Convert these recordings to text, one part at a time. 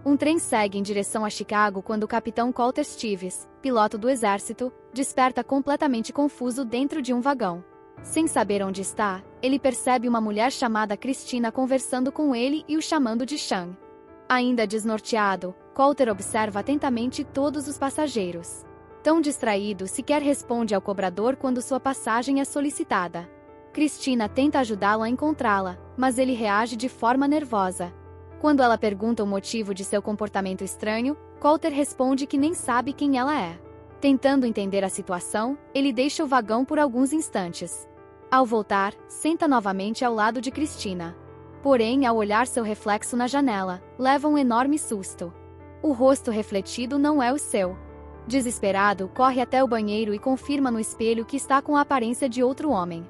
Um trem segue em direção a Chicago quando o capitão Colter Stevens, piloto do exército, desperta completamente confuso dentro de um vagão. Sem saber onde está, ele percebe uma mulher chamada Christina conversando com ele e o chamando de Sean. Ainda desnorteado, Colter observa atentamente todos os passageiros. Tão distraído, sequer responde ao cobrador quando sua passagem é solicitada. Christina tenta ajudá-lo a encontrá-la, mas ele reage de forma nervosa. Quando ela pergunta o motivo de seu comportamento estranho, Colter responde que nem sabe quem ela é. Tentando entender a situação, ele deixa o vagão por alguns instantes. Ao voltar, senta novamente ao lado de Christina. Porém, ao olhar seu reflexo na janela, leva um enorme susto. O rosto refletido não é o seu. Desesperado, corre até o banheiro e confirma no espelho que está com a aparência de outro homem.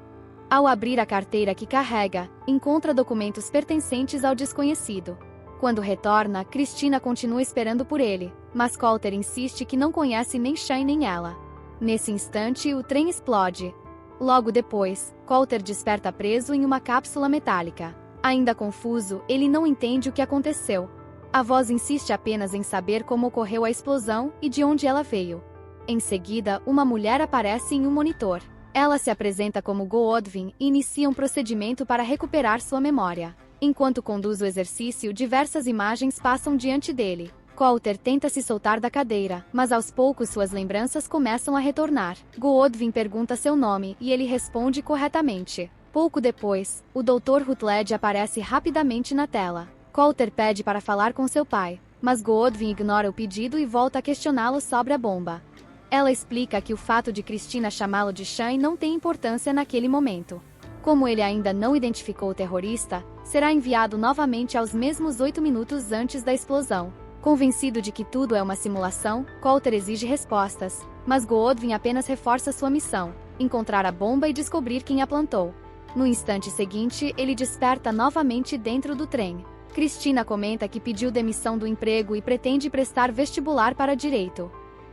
Ao abrir a carteira que carrega, encontra documentos pertencentes ao desconhecido. Quando retorna, Christina continua esperando por ele, mas Colter insiste que não conhece nem Sean nem ela. Nesse instante, o trem explode. Logo depois, Colter desperta preso em uma cápsula metálica. Ainda confuso, ele não entende o que aconteceu. A voz insiste apenas em saber como ocorreu a explosão e de onde ela veio. Em seguida, uma mulher aparece em um monitor. Ela se apresenta como Goodwin e inicia um procedimento para recuperar sua memória. Enquanto conduz o exercício, diversas imagens passam diante dele. Colter tenta se soltar da cadeira, mas aos poucos suas lembranças começam a retornar. Goodwin pergunta seu nome e ele responde corretamente. Pouco depois, o Dr. Rutledge aparece rapidamente na tela. Colter pede para falar com seu pai, mas Goodwin ignora o pedido e volta a questioná-lo sobre a bomba. Ela explica que o fato de Christina chamá-lo de Sean não tem importância naquele momento. Como ele ainda não identificou o terrorista, será enviado novamente aos mesmos 8 minutos antes da explosão. Convencido de que tudo é uma simulação, Colter exige respostas, mas Goodwin apenas reforça sua missão: encontrar a bomba e descobrir quem a plantou. No instante seguinte, ele desperta novamente dentro do trem. Christina comenta que pediu demissão do emprego e pretende prestar vestibular para direito.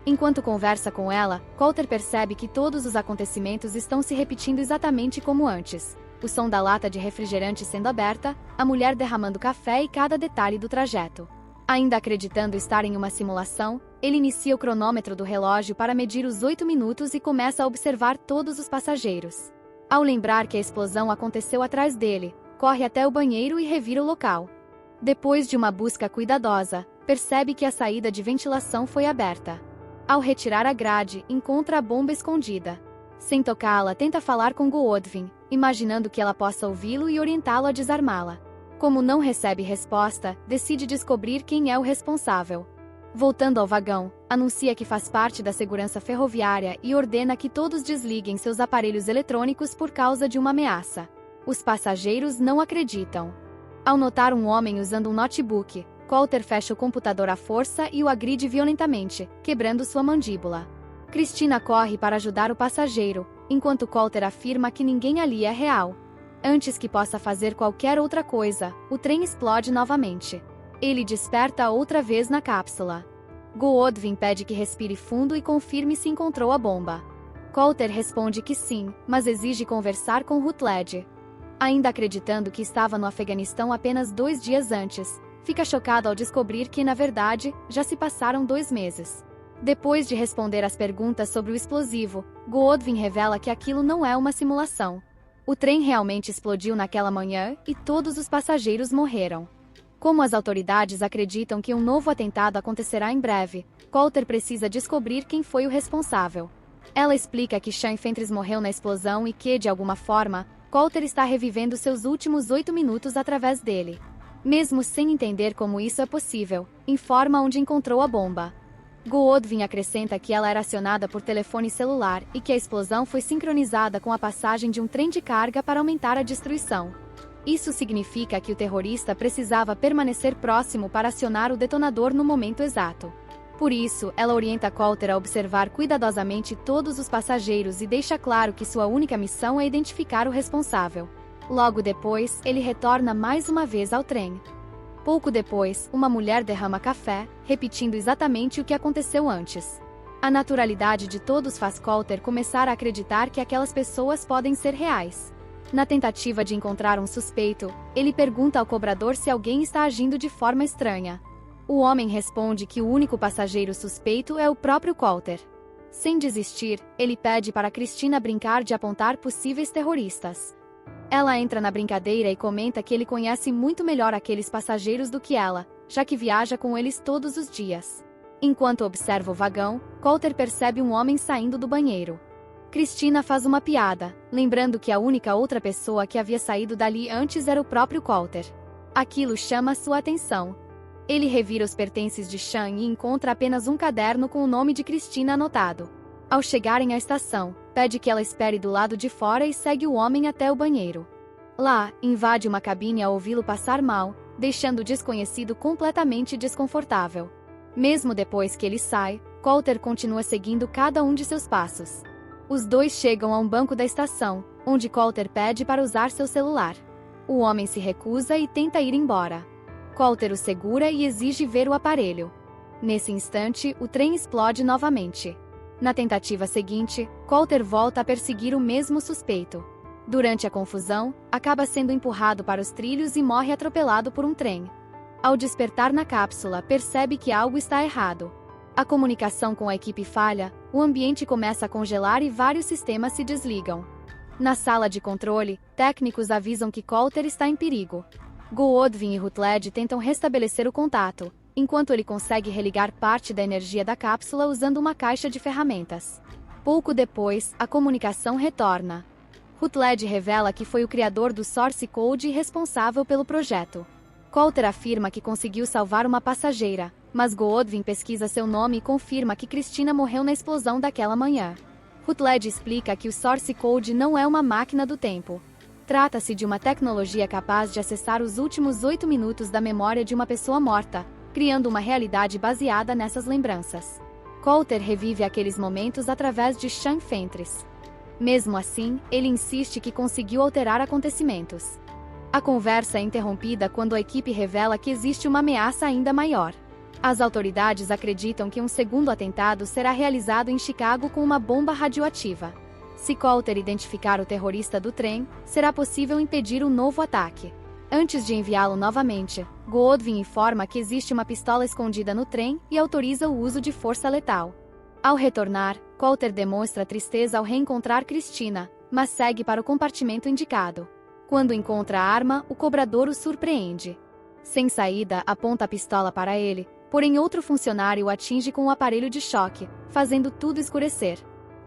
Enquanto conversa com ela, Colter percebe que todos os acontecimentos estão se repetindo exatamente como antes. O som da lata de refrigerante sendo aberta, a mulher derramando café e cada detalhe do trajeto. Ainda acreditando estar em uma simulação, ele inicia o cronômetro do relógio para medir os 8 minutos e começa a observar todos os passageiros. Ao lembrar que a explosão aconteceu atrás dele, corre até o banheiro e revira o local. Depois de uma busca cuidadosa, percebe que a saída de ventilação foi aberta. Ao retirar a grade, encontra a bomba escondida. Sem tocá-la, tenta falar com Goodwin, imaginando que ela possa ouvi-lo e orientá-lo a desarmá-la. Como não recebe resposta, decide descobrir quem é o responsável. Voltando ao vagão, anuncia que faz parte da segurança ferroviária e ordena que todos desliguem seus aparelhos eletrônicos por causa de uma ameaça. Os passageiros não acreditam. Ao notar um homem usando um notebook, Colter fecha o computador à força e o agride violentamente, quebrando sua mandíbula. Christina corre para ajudar o passageiro, enquanto Colter afirma que ninguém ali é real. Antes que possa fazer qualquer outra coisa, o trem explode novamente. Ele desperta outra vez na cápsula. Goodwin pede que respire fundo e confirme se encontrou a bomba. Colter responde que sim, mas exige conversar com Rutledge. Ainda acreditando que estava no Afeganistão apenas 2 dias antes, fica chocado ao descobrir que, na verdade, já se passaram 2 meses. Depois de responder às perguntas sobre o explosivo, Goodwin revela que aquilo não é uma simulação. O trem realmente explodiu naquela manhã e todos os passageiros morreram. Como as autoridades acreditam que um novo atentado acontecerá em breve, Colter precisa descobrir quem foi o responsável. Ela explica que Sean Fentres morreu na explosão e que, de alguma forma, Colter está revivendo seus últimos 8 minutos através dele. Mesmo sem entender como isso é possível, informa onde encontrou a bomba. Goodwin acrescenta que ela era acionada por telefone celular e que a explosão foi sincronizada com a passagem de um trem de carga para aumentar a destruição. Isso significa que o terrorista precisava permanecer próximo para acionar o detonador no momento exato. Por isso, ela orienta Colter a observar cuidadosamente todos os passageiros e deixa claro que sua única missão é identificar o responsável. Logo depois, ele retorna mais uma vez ao trem. Pouco depois, uma mulher derrama café, repetindo exatamente o que aconteceu antes. A naturalidade de todos faz Colter começar a acreditar que aquelas pessoas podem ser reais. Na tentativa de encontrar um suspeito, ele pergunta ao cobrador se alguém está agindo de forma estranha. O homem responde que o único passageiro suspeito é o próprio Coulter. Sem desistir, ele pede para Christina brincar de apontar possíveis terroristas. Ela entra na brincadeira e comenta que ele conhece muito melhor aqueles passageiros do que ela, já que viaja com eles todos os dias. Enquanto observa o vagão, Coulter percebe um homem saindo do banheiro. Christina faz uma piada, lembrando que a única outra pessoa que havia saído dali antes era o próprio Coulter. Aquilo chama sua atenção. Ele revira os pertences de Sean e encontra apenas um caderno com o nome de Christina anotado. Ao chegarem à estação, pede que ela espere do lado de fora e segue o homem até o banheiro. Lá, invade uma cabine ao ouvi-lo passar mal, deixando o desconhecido completamente desconfortável. Mesmo depois que ele sai, Coulter continua seguindo cada um de seus passos. Os dois chegam a um banco da estação, onde Coulter pede para usar seu celular. O homem se recusa e tenta ir embora. Coulter o segura e exige ver o aparelho. Nesse instante, o trem explode novamente. Na tentativa seguinte, Coulter volta a perseguir o mesmo suspeito. Durante a confusão, acaba sendo empurrado para os trilhos e morre atropelado por um trem. Ao despertar na cápsula, percebe que algo está errado. A comunicação com a equipe falha, o ambiente começa a congelar e vários sistemas se desligam. Na sala de controle, técnicos avisam que Coulter está em perigo. Goodwin e Rutledge tentam restabelecer o contato, enquanto ele consegue religar parte da energia da cápsula usando uma caixa de ferramentas. Pouco depois, a comunicação retorna. Rutledge revela que foi o criador do Source Code responsável pelo projeto. Coulter afirma que conseguiu salvar uma passageira, mas Goodwin pesquisa seu nome e confirma que Christina morreu na explosão daquela manhã. Rutledge explica que o Source Code não é uma máquina do tempo. Trata-se de uma tecnologia capaz de acessar os últimos 8 minutos da memória de uma pessoa morta, criando uma realidade baseada nessas lembranças. Coulter revive aqueles momentos através de Sean Fentress. Mesmo assim, ele insiste que conseguiu alterar acontecimentos. A conversa é interrompida quando a equipe revela que existe uma ameaça ainda maior. As autoridades acreditam que um segundo atentado será realizado em Chicago com uma bomba radioativa. Se Coulter identificar o terrorista do trem, será possível impedir um novo ataque. Antes de enviá-lo novamente, Goodwin informa que existe uma pistola escondida no trem e autoriza o uso de força letal. Ao retornar, Coulter demonstra tristeza ao reencontrar Christina, mas segue para o compartimento indicado. Quando encontra a arma, o cobrador o surpreende. Sem saída, aponta a pistola para ele, porém outro funcionário o atinge com o aparelho de choque, fazendo tudo escurecer.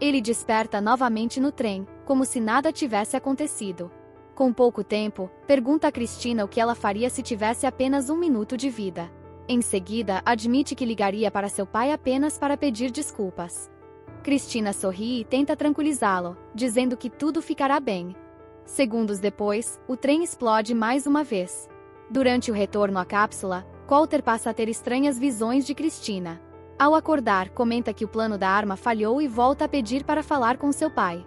Ele desperta novamente no trem, como se nada tivesse acontecido. Com pouco tempo, pergunta a Christina o que ela faria se tivesse apenas 1 minuto de vida. Em seguida, admite que ligaria para seu pai apenas para pedir desculpas. Christina sorri e tenta tranquilizá-lo, dizendo que tudo ficará bem. Segundos depois, o trem explode mais uma vez. Durante o retorno à cápsula, Coulter passa a ter estranhas visões de Christina. Ao acordar, comenta que o plano da arma falhou e volta a pedir para falar com seu pai.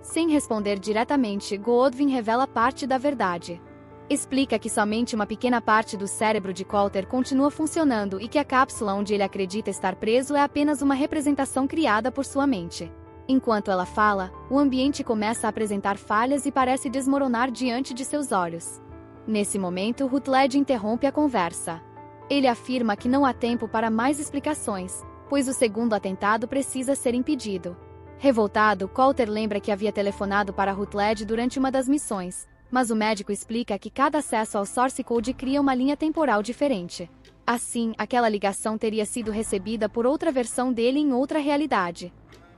Sem responder diretamente, Goodwin revela parte da verdade. Explica que somente uma pequena parte do cérebro de Coulter continua funcionando e que a cápsula onde ele acredita estar preso é apenas uma representação criada por sua mente. Enquanto ela fala, o ambiente começa a apresentar falhas e parece desmoronar diante de seus olhos. Nesse momento, Rutledge interrompe a conversa. Ele afirma que não há tempo para mais explicações, pois o segundo atentado precisa ser impedido. Revoltado, Coulter lembra que havia telefonado para Rutledge durante uma das missões, mas o médico explica que cada acesso ao Source Code cria uma linha temporal diferente. Assim, aquela ligação teria sido recebida por outra versão dele em outra realidade.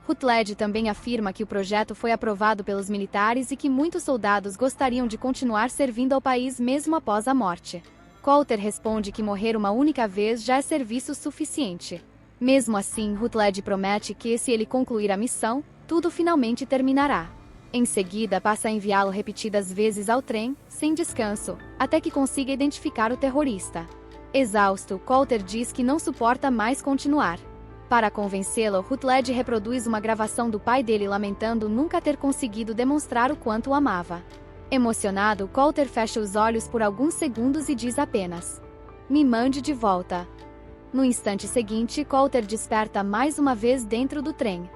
Rutledge também afirma que o projeto foi aprovado pelos militares e que muitos soldados gostariam de continuar servindo ao país mesmo após a morte. Coulter responde que morrer uma única vez já é serviço suficiente. Mesmo assim, Rutledge promete que, se ele concluir a missão, tudo finalmente terminará. Em seguida, passa a enviá-lo repetidas vezes ao trem, sem descanso, até que consiga identificar o terrorista. Exausto, Coulter diz que não suporta mais continuar. Para convencê-lo, Rutledge reproduz uma gravação do pai dele lamentando nunca ter conseguido demonstrar o quanto o amava. Emocionado, Coulter fecha os olhos por alguns segundos e diz apenas: "Me mande de volta." No instante seguinte, Coulter desperta mais uma vez dentro do trem.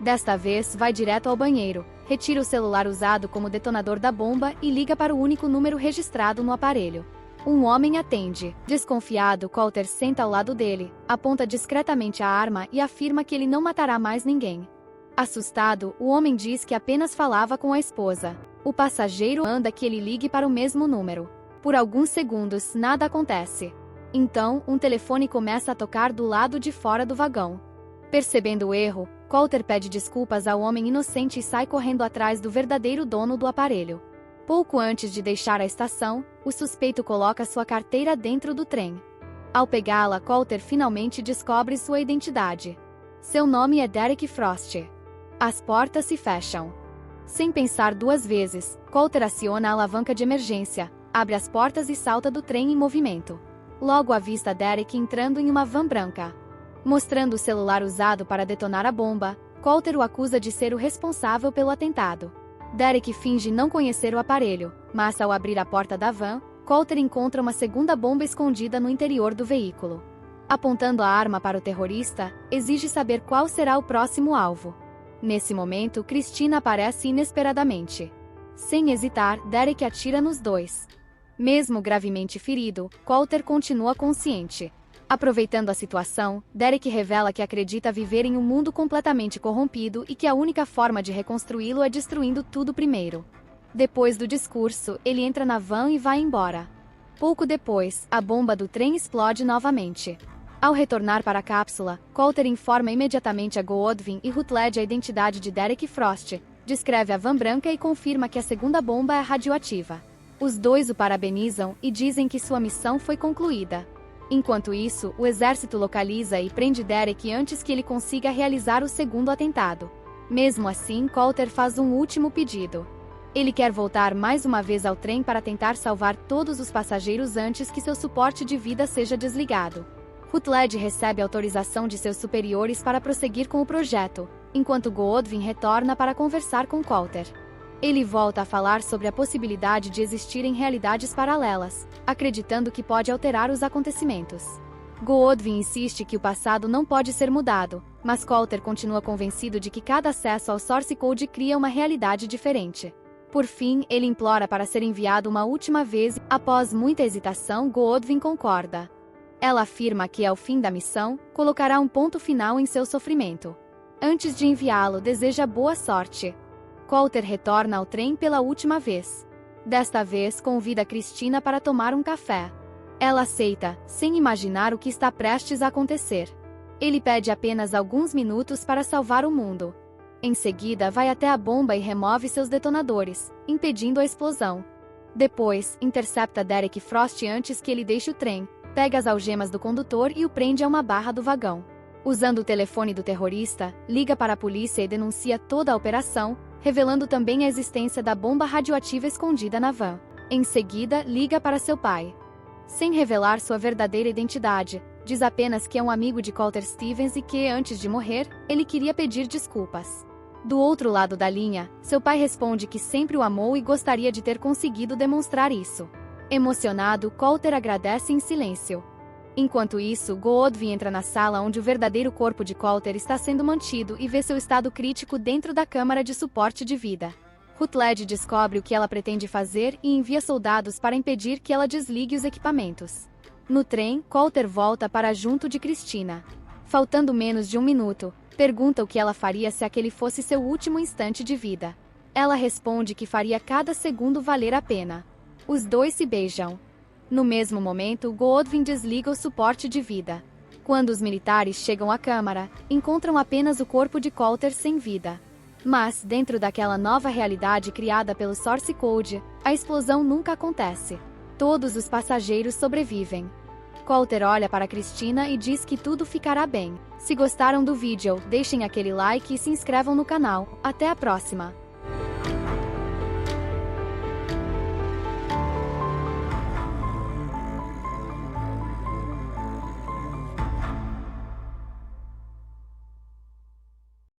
Desta vez, vai direto ao banheiro, retira o celular usado como detonador da bomba e liga para o único número registrado no aparelho. Um homem atende. Desconfiado, Coulter senta ao lado dele, aponta discretamente a arma e afirma que ele não matará mais ninguém. Assustado, o homem diz que apenas falava com a esposa. O passageiro manda que ele ligue para o mesmo número. Por alguns segundos, nada acontece. Então, um telefone começa a tocar do lado de fora do vagão. Percebendo o erro, Coulter pede desculpas ao homem inocente e sai correndo atrás do verdadeiro dono do aparelho. Pouco antes de deixar a estação, o suspeito coloca sua carteira dentro do trem. Ao pegá-la, Coulter finalmente descobre sua identidade. Seu nome é Derek Frost. As portas se fecham. Sem pensar duas vezes, Coulter aciona a alavanca de emergência, abre as portas e salta do trem em movimento. Logo avista Derek entrando em uma van branca. Mostrando o celular usado para detonar a bomba, Coulter o acusa de ser o responsável pelo atentado. Derek finge não conhecer o aparelho, mas ao abrir a porta da van, Coulter encontra uma segunda bomba escondida no interior do veículo. Apontando a arma para o terrorista, exige saber qual será o próximo alvo. Nesse momento, Christina aparece inesperadamente. Sem hesitar, Derek atira nos dois. Mesmo gravemente ferido, Coulter continua consciente. Aproveitando a situação, Derek revela que acredita viver em um mundo completamente corrompido e que a única forma de reconstruí-lo é destruindo tudo primeiro. Depois do discurso, ele entra na van e vai embora. Pouco depois, a bomba do trem explode novamente. Ao retornar para a cápsula, Coulter informa imediatamente a Goodwin e Rutledge a identidade de Derek Frost, descreve a van branca e confirma que a segunda bomba é radioativa. Os dois o parabenizam e dizem que sua missão foi concluída. Enquanto isso, o exército localiza e prende Derek antes que ele consiga realizar o segundo atentado. Mesmo assim, Coulter faz um último pedido. Ele quer voltar mais uma vez ao trem para tentar salvar todos os passageiros antes que seu suporte de vida seja desligado. Rutledge recebe autorização de seus superiores para prosseguir com o projeto, enquanto Goodwin retorna para conversar com Coulter. Ele volta a falar sobre a possibilidade de existirem realidades paralelas, acreditando que pode alterar os acontecimentos. Goodwin insiste que o passado não pode ser mudado, mas Coulter continua convencido de que cada acesso ao source code cria uma realidade diferente. Por fim, ele implora para ser enviado uma última vez e, após muita hesitação, Goodwin concorda. Ela afirma que, ao fim da missão, colocará um ponto final em seu sofrimento. Antes de enviá-lo, deseja boa sorte. Coulter retorna ao trem pela última vez. Desta vez, convida Christina para tomar um café. Ela aceita, sem imaginar o que está prestes a acontecer. Ele pede apenas alguns minutos para salvar o mundo. Em seguida, vai até a bomba e remove seus detonadores, impedindo a explosão. Depois, intercepta Derek Frost antes que ele deixe o trem, pega as algemas do condutor e o prende a uma barra do vagão. Usando o telefone do terrorista, liga para a polícia e denuncia toda a operação, revelando também a existência da bomba radioativa escondida na van. Em seguida, liga para seu pai. Sem revelar sua verdadeira identidade, diz apenas que é um amigo de Coulter Stevens e que, antes de morrer, ele queria pedir desculpas. Do outro lado da linha, seu pai responde que sempre o amou e gostaria de ter conseguido demonstrar isso. Emocionado, Coulter agradece em silêncio. Enquanto isso, Goodwin entra na sala onde o verdadeiro corpo de Coulter está sendo mantido e vê seu estado crítico dentro da câmara de suporte de vida. Rutledge descobre o que ela pretende fazer e envia soldados para impedir que ela desligue os equipamentos. No trem, Coulter volta para junto de Christina. Faltando menos de um minuto, pergunta o que ela faria se aquele fosse seu último instante de vida. Ela responde que faria cada segundo valer a pena. Os dois se beijam. No mesmo momento, Goodwin desliga o suporte de vida. Quando os militares chegam à câmara, encontram apenas o corpo de Coulter sem vida. Mas, dentro daquela nova realidade criada pelo Source Code, a explosão nunca acontece. Todos os passageiros sobrevivem. Coulter olha para Christina e diz que tudo ficará bem. Se gostaram do vídeo, deixem aquele like e se inscrevam no canal. Até a próxima!